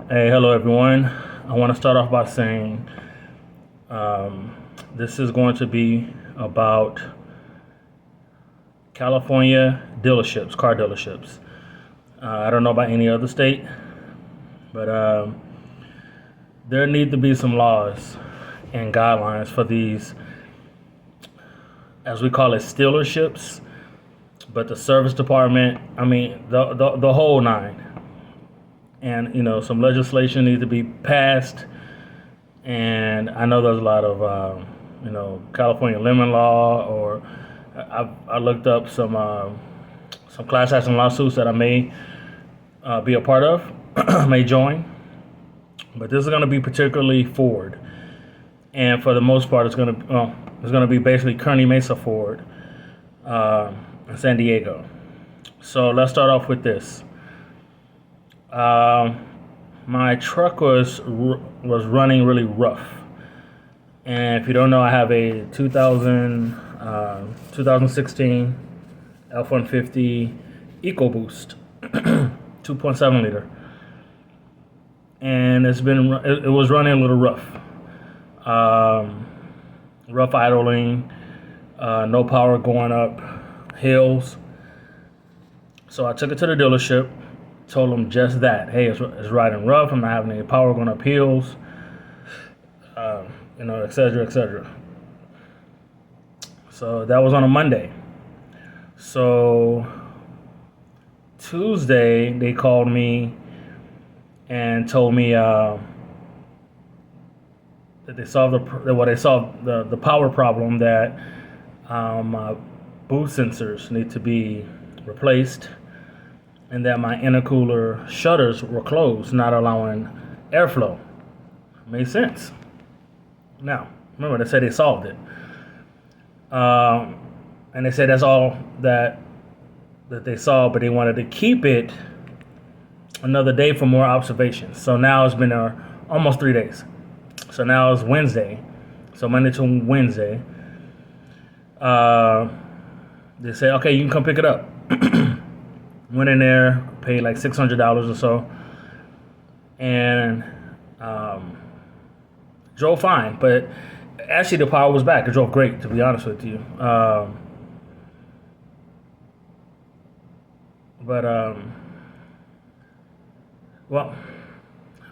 Hey, hello everyone. I want to start off by saying this is going to be about California dealerships, car dealerships. I don't know about any other state, but there need to be some laws and guidelines for these, as we call it, stealerships. But the service department, I mean, the whole nine. And some legislation needs to be passed. And I know there's a lot of California lemon law, or I looked up some class action lawsuits that I may be a part of, may join. But this is going to be particularly Ford, and for the most part, it's going to be basically Kearny Mesa Ford in San Diego. So let's start off with this. My truck was running really rough, and if you don't know, I have a 2016 F-150 EcoBoost, 2.7 liter, and it was running a little rough, rough idling, no power going up hills. So I took it to the dealership. Told them just that. Hey, it's riding rough. I'm not having any power going up hills, et cetera, et cetera. So that was on a Monday. So Tuesday, they called me and told me that they solved the power problem, that my boot sensors need to be replaced, and that my intercooler shutters were closed, not allowing airflow. Made sense. Now, remember, they said they solved it. And they said that's all that they saw, but they wanted to keep it another day for more observations. So now it's been almost 3 days. So now it's Wednesday. So Monday to Wednesday. They say, okay, you can come pick it up. Went in there, paid like $600 or so, and drove fine. But actually, the power was back. It drove great, to be honest with you. Well,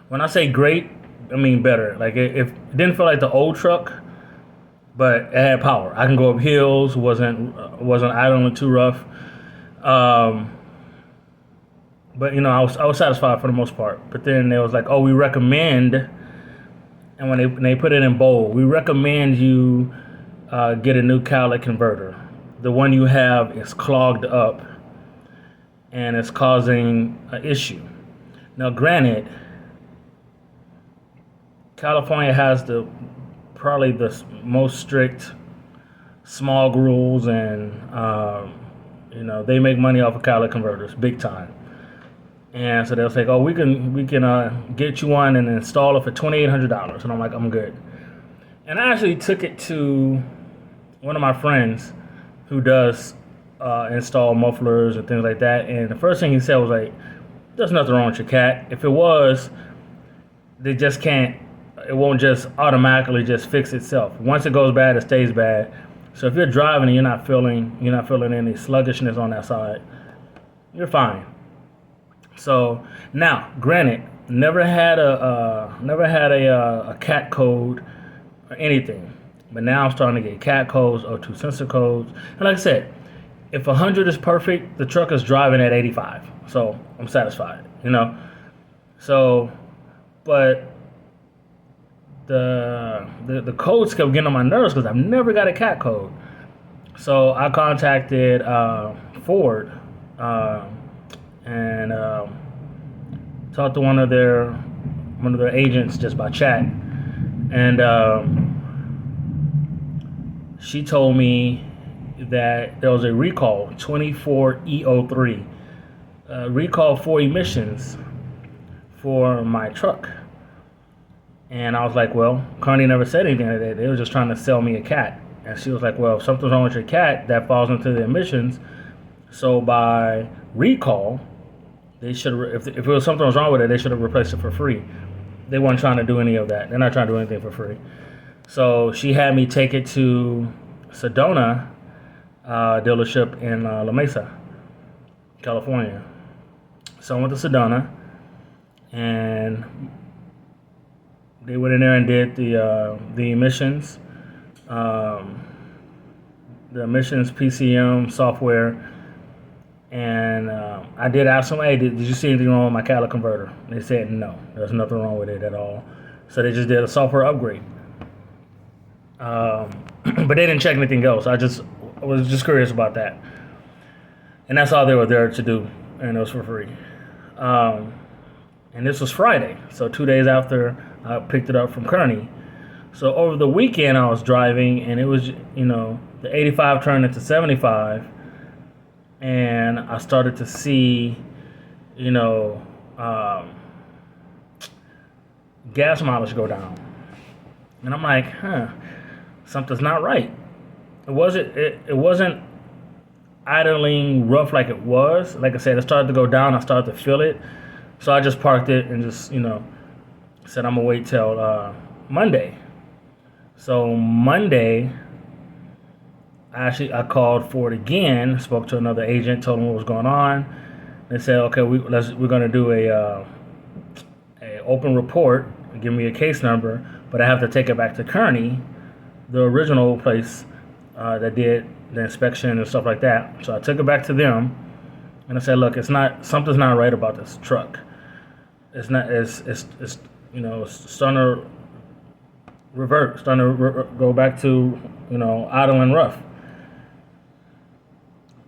when I say great, I mean better. Like it didn't feel like the old truck, but it had power. I can go up hills. wasn't idling too rough. But I was satisfied for the most part. But then they was like, oh, we recommend, and when they put it in bold, we recommend you get a new catalytic converter. The one you have is clogged up, and it's causing an issue. Now, granted, California has probably the most strict smog rules, and they make money off of catalytic converters big time. And so they'll say, oh, we can get you one and install it for $2,800. And I'm like, I'm good. And I actually took it to one of my friends who does install mufflers and things like that. And the first thing he said was like, there's nothing wrong with your cat. If it was, they just can't, it won't just automatically just fix itself. Once it goes bad, it stays bad. So if you're driving and you're not feeling any sluggishness on that side, you're fine. So now, granted, never had a cat code or anything, but now I'm starting to get cat codes, O2 sensor codes, and like I said, if 100 is perfect, the truck is driving at 85, so I'm satisfied, So, but the codes kept getting on my nerves because I've never got a cat code. So I contacted Ford. And talked to one of their agents just by chat, and she told me that there was a recall 24E03 recall for emissions for my truck. And I was like, well, Kearny never said anything like that. They were just trying to sell me a cat. And she was like, well, if something's wrong with your cat, that falls into the emissions. So by recall, They should if it was something was wrong with it, they should have replaced it for free. They weren't trying to do any of that. They're not trying to do anything for free. So she had me take it to Sedona dealership in La Mesa, California. So I went to Sedona, and they went in there and did the emissions, PCM software, and I did ask them, hey, did you see anything wrong with my catalytic converter? They said no, there's nothing wrong with it at all. So they just did a software upgrade. But they didn't check anything else. I was just curious about that. And that's all they were there to do, and it was for free. And this was Friday, so 2 days after I picked it up from Kearny. So over the weekend I was driving, and it was, the 85 turned into 75, and I started to see, gas mileage go down. And I'm like, something's not right. It wasn't idling rough like it was. Like I said, it started to go down. I started to feel it. So I just parked it and just, said I'm going to wait till Monday. So Monday, I called Ford again, spoke to another agent, told them what was going on. They said, okay, we're going to do a open report, give me a case number, but I have to take it back to Kearny, the original place that did the inspection and stuff like that. So I took it back to them, and I said, look, something's not right about this truck. It's starting to revert, go back to, idling rough.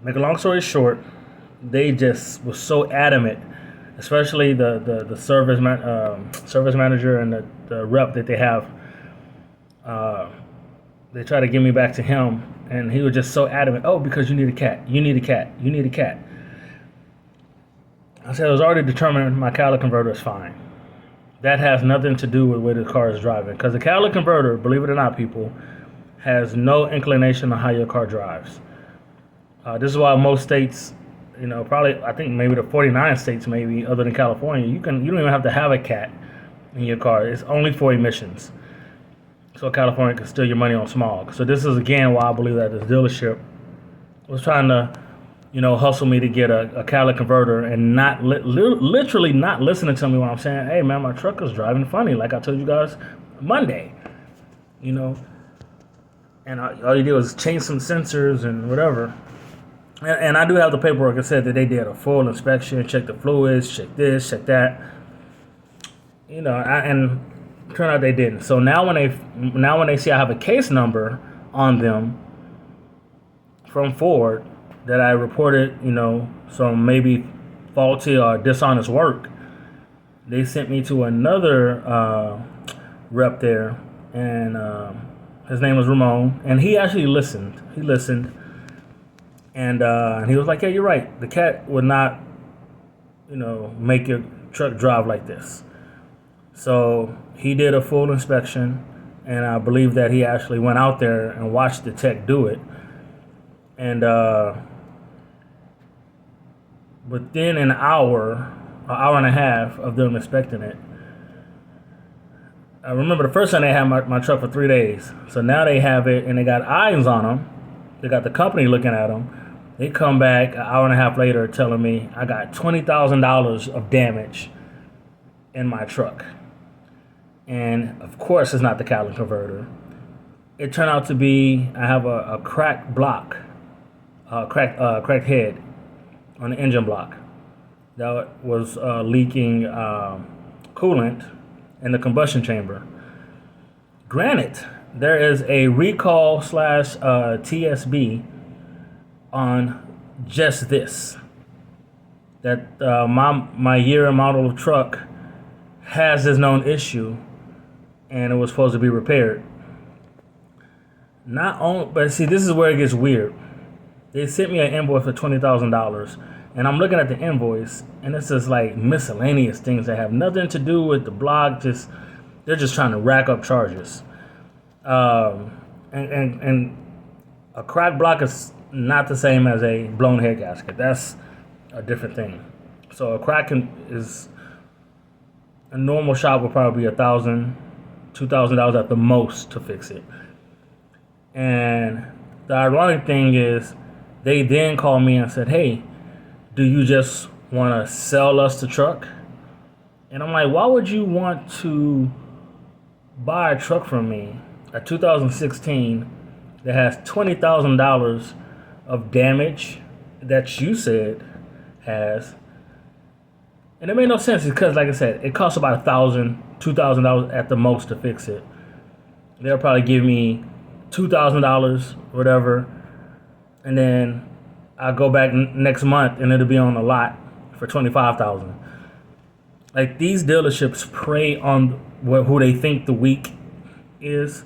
Make a long story short, they just was so adamant, especially the service manager and the rep that they have. They tried to give me back to him, and he was just so adamant. Oh, because you need a cat. You need a cat. You need a cat. I said, it was already determined my catalytic converter is fine. That has nothing to do with where the car is driving. Because the catalytic converter, believe it or not, people, has no inclination on how your car drives. This is why most states, probably, I think maybe the 49 states, maybe, other than California, you don't even have to have a cat in your car. It's only for emissions. So California can steal your money on smog. So this is, again, why I believe that this dealership was trying to, hustle me to get a catalytic converter and not literally not listening to me when I'm saying, hey, man, my truck is driving funny, like I told you guys Monday, And all you did was change some sensors and whatever. And I do have the paperwork that said that they did a full inspection, check the fluids, check this, check that. And turned out they didn't. So now when they see I have a case number on them from Ford that I reported, some maybe faulty or dishonest work, they sent me to another rep there, and his name was Ramon, and he actually listened. He listened, and he was like, "Yeah, you're right. The cat would not, make your truck drive like this." So he did a full inspection, and I believe that he actually went out there and watched the tech do it. And within an hour and a half of them inspecting it, I remember the first time they had my truck for 3 days. So now they have it, and they got eyes on them. They got the company looking at them. They come back an hour and a half later telling me I got $20,000 of damage in my truck. And of course, it's not the catalytic converter. It turned out to be I have a cracked block, cracked head on the engine block that was leaking coolant in the combustion chamber. Granted, there is a recall / TSB on just this. That my year and model of truck has this known issue, and it was supposed to be repaired. But see, this is where it gets weird. They sent me an invoice for $20,000, and I'm looking at the invoice, and it's just like miscellaneous things that have nothing to do with the block. They're just trying to rack up charges. And a cracked block is not the same as a blown head gasket. That's a different thing. So is a normal shop would probably be $1,000, $2,000 at the most to fix it. And the ironic thing is, they then called me and said, "Hey, do you just want to sell us the truck?" And I'm like, "Why would you want to buy a truck from me, a 2016 that has $20,000 of damage that you said has?" And it made no sense because, like I said, it costs about $1,000, $2,000 at the most to fix it. They'll probably give me $2,000, whatever, and then I'll go back next month and it'll be on the lot for $25,000. Like, these dealerships prey on who they think the weak is,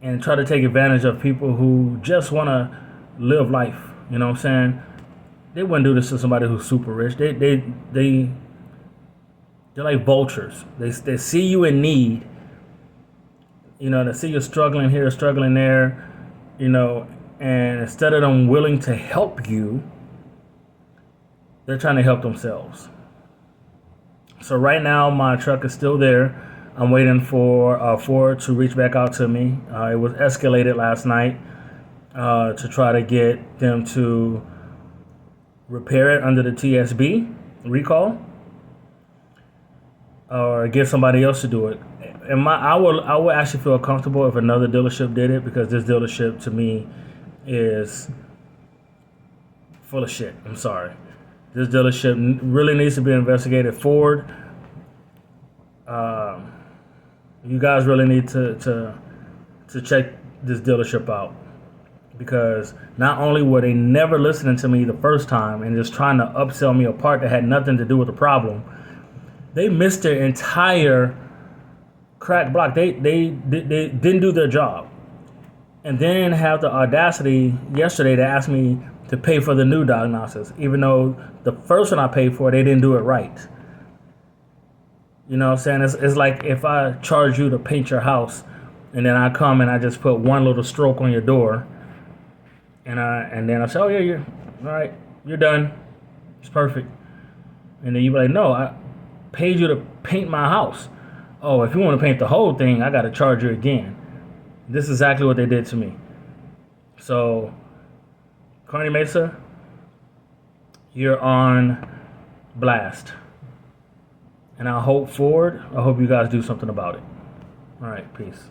and try to take advantage of people who just want to live life. You know what I'm saying? They wouldn't do this to somebody who's super rich. They're like vultures. They see you in need. You know, they see you struggling here, struggling there. You know, and instead of them willing to help you, they're trying to help themselves. So right now, my truck is still there. I'm waiting for Ford to reach back out to me. It was escalated last night to try to get them to repair it under the TSB recall, or get somebody else to do it. And I would actually feel comfortable if another dealership did it, because this dealership to me is full of shit. I'm sorry. This dealership really needs to be investigated. Ford, you guys really need to check this dealership out, because not only were they never listening to me the first time and just trying to upsell me a part that had nothing to do with the problem, they missed their entire crack block. They didn't do their job, and then have the audacity yesterday to ask me to pay for the new diagnostics, even though the first one I paid for, they didn't do it right. You know what I'm saying? It's like if I charge you to paint your house, and then I come and I just put one little stroke on your door, and then I say, "Oh yeah, you're all right, you're done, it's perfect." And then you be like, "No, I paid you to paint my house. Oh, if you want to paint the whole thing, I got to charge you again." This is exactly what they did to me. So, Kearny Mesa, you're on blast. And I hope you guys do something about it. All right, peace.